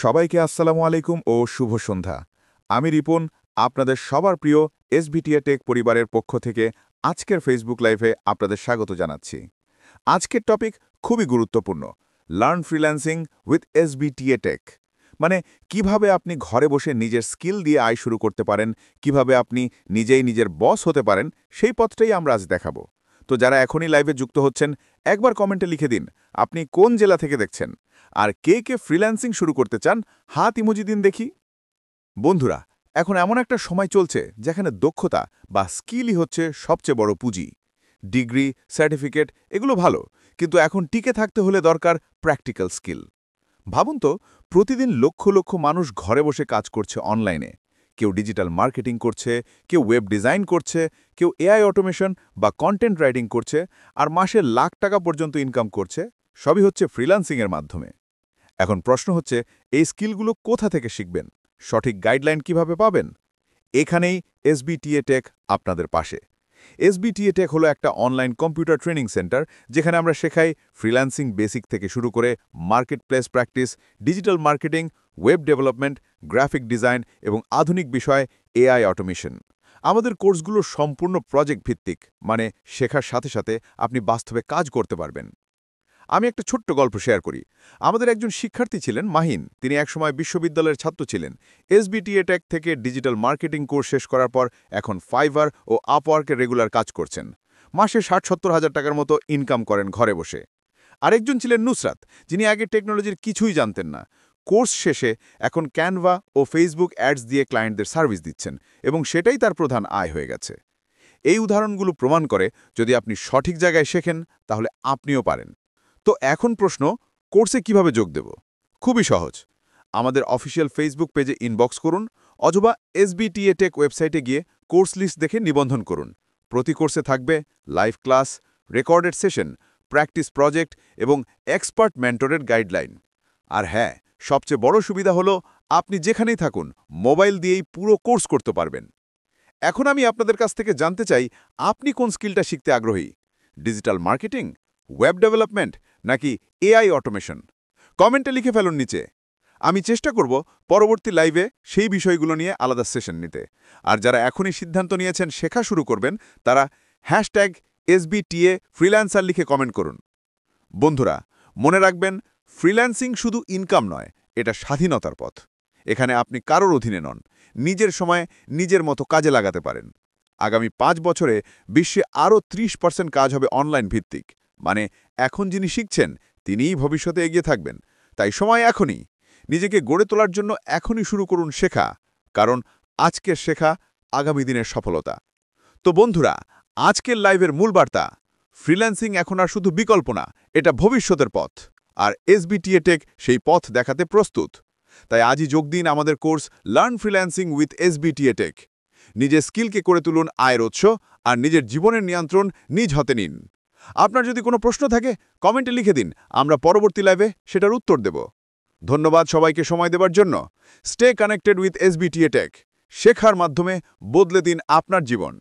সবাইকে আসসালামু আলাইকুম ও শুভ সন্ধ্যা। আমি রিপন, আপনাদের সবার প্রিয় এসবিটিএ টেক পরিবারের পক্ষ থেকে আজকের ফেসবুক লাইভে আপনাদের স্বাগত জানাচ্ছি। আজকের টপিক খুবই গুরুত্বপূর্ণ, learn freelancing with SBTA take. মানে কিভাবে আপনি ঘরে বসে নিজের স্কিল দিয়ে আয় শুরু করতে পারেন, কিভাবে আপনি নিজেই নিজের বস হতে পারেন, সেই পথটাই আমরা আজ দেখাবো। তো যারা এখনই লাইভে যুক্ত হচ্ছেন, একবার কমেন্টে লিখে দিন আপনি কোন জেলা থেকে দেখছেন, আর কে কে ফ্রিল্যান্সিং শুরু করতে চান হাত ইমোজি দিন দেখি। বন্ধুরা, এখন এমন একটা সময় চলছে যেখানে দক্ষতা বা স্কিলই হচ্ছে সবচেয়ে বড় পুঁজি। ডিগ্রি, সার্টিফিকেট এগুলো ভালো, কিন্তু এখন টিকে থাকতে হলে দরকার প্র্যাকটিক্যাল স্কিল। ভাবুন তো, প্রতিদিন লক্ষ লক্ষ মানুষ ঘরে বসে কাজ করছে অনলাইনে। কেউ ডিজিটাল মার্কেটিং করছে, কেউ ওয়েব ডিজাইন করছে, কেউ এআই অটোমেশন বা কন্টেন্ট রাইটিং করছে, আর মাসে লাখ টাকা পর্যন্ত ইনকাম করছে। সবই হচ্ছে ফ্রিল্যান্সিংয়ের মাধ্যমে। এখন প্রশ্ন হচ্ছে, এই স্কিলগুলো কোথা থেকে শিখবেন, সঠিক গাইডলাইন কিভাবে পাবেন? এখানেই এসবিটিএ টেক আপনাদের পাশে। এসবিটিএ টেক হলো একটা অনলাইন কম্পিউটার ট্রেনিং সেন্টার, যেখানে আমরা শেখাই ফ্রিল্যান্সিং বেসিক থেকে শুরু করে market place practice, digital marketing, web development, graphic design এবং আধুনিক বিষয় এআই অটোমেশন। আমাদের কোর্সগুলো সম্পূর্ণ প্রজেক্ট ভিত্তিক, মানে শেখার সাথে সাথে আপনি বাস্তবে কাজ করতে পারবেন। আমি একটা ছোট্ট গল্প শেয়ার করি। আমাদের একজন শিক্ষার্থী ছিলেন মাহিন। তিনি একসময় বিশ্ববিদ্যালয়ের ছাত্র ছিলেন। এসবিটিএ টেক থেকে ডিজিটাল মার্কেটিং কোর্স শেষ করার পর এখন ফাইবার ও আপওয়ার্কে রেগুলার কাজ করছেন। মাসে ৬০-৭০ হাজার টাকার মতো ইনকাম করেন ঘরে বসে। আরেকজন ছিলেন নুসরাত, যিনি আগে টেকনোলজির কিছুই জানতেন না। কোর্স শেষে এখন ক্যানভা ও ফেসবুক অ্যাডস দিয়ে ক্লায়েন্টদের সার্ভিস দিচ্ছেন, এবং সেটাই তার প্রধান আয় হয়ে গেছে। এই উদাহরণগুলো প্রমাণ করে, যদি আপনি সঠিক জায়গায় শেখেন তাহলে আপনিও পারেন। তো এখন প্রশ্ন, কোর্সে কিভাবে যোগ দেব? খুবই সহজ। আমাদের অফিসিয়াল ফেসবুক পেজে ইনবক্স করুন, অথবা এসবিটিএ টেক ওয়েবসাইটে গিয়ে কোর্স লিস্ট দেখে নিবন্ধন করুন। প্রতি কোর্সে থাকবে live class, recorded session, practice project এবং এক্সপার্ট মেন্টরের গাইডলাইন। আর হ্যাঁ, সবচেয়ে বড় সুবিধা হলো আপনি যেখানেই থাকুন মোবাইল দিয়েই পুরো কোর্স করতে পারবেন। এখন আমি আপনাদের কাছ থেকে জানতে চাই, আপনি কোন স্কিলটা শিখতে আগ্রহী? ডিজিটাল মার্কেটিং, ওয়েব ডেভেলপমেন্ট, নাকি এআই অটোমেশন? কমেন্টে লিখে ফেলুন নিচে। আমি চেষ্টা করব পরবর্তী লাইভে সেই বিষয়গুলো নিয়ে আলাদা সেশন নিতে। আর যারা এখনই সিদ্ধান্ত নিয়েছেন শেখা শুরু করবেন, তারা #SBTA ফ্রিল্যান্সার লিখে কমেন্ট করুন। বন্ধুরা, মনে রাখবেন, ফ্রিল্যান্সিং শুধু ইনকাম নয়, এটা স্বাধীনতার পথ। এখানে আপনি কারোর অধীনে নন, নিজের সময়ে নিজের মতো কাজে লাগাতে পারেন। আগামী ৫ বছরে বিশ্বে আরও ৩০% কাজ হবে অনলাইন ভিত্তিক। মানে এখন যিনি শিখছেন তিনিই ভবিষ্যতে এগিয়ে থাকবেন। তাই সময় এখনই। নিজেকে গড়ে তোলার জন্য এখনই শুরু করুন শেখা, কারণ আজকের শেখা আগামী দিনের সফলতা। তো বন্ধুরা, আজকের লাইভের মূল বার্তা, ফ্রিল্যান্সিং এখন আর শুধু বিকল্প না, এটা ভবিষ্যতের পথ। আর এসবিটিএ টেক সেই পথ দেখাতে প্রস্তুত। তাই আজই যোগ দিন আমাদের course learn freelancing with SBTA tech. নিজের স্কিলকে করে তুলুন আয়ের উৎস, আর নিজের জীবনের নিয়ন্ত্রণ নিজ হাতে নিন। আপনার যদি কোনো প্রশ্ন থাকে, কমেন্টে লিখে দিন, আমরা পরবর্তী লাইভে সেটার উত্তর দেব। ধন্যবাদ সবাইকে সময় দেওয়ার জন্য। Stay connected with SBTA tech. শেখার মাধ্যমে বদলে দিন আপনার জীবন।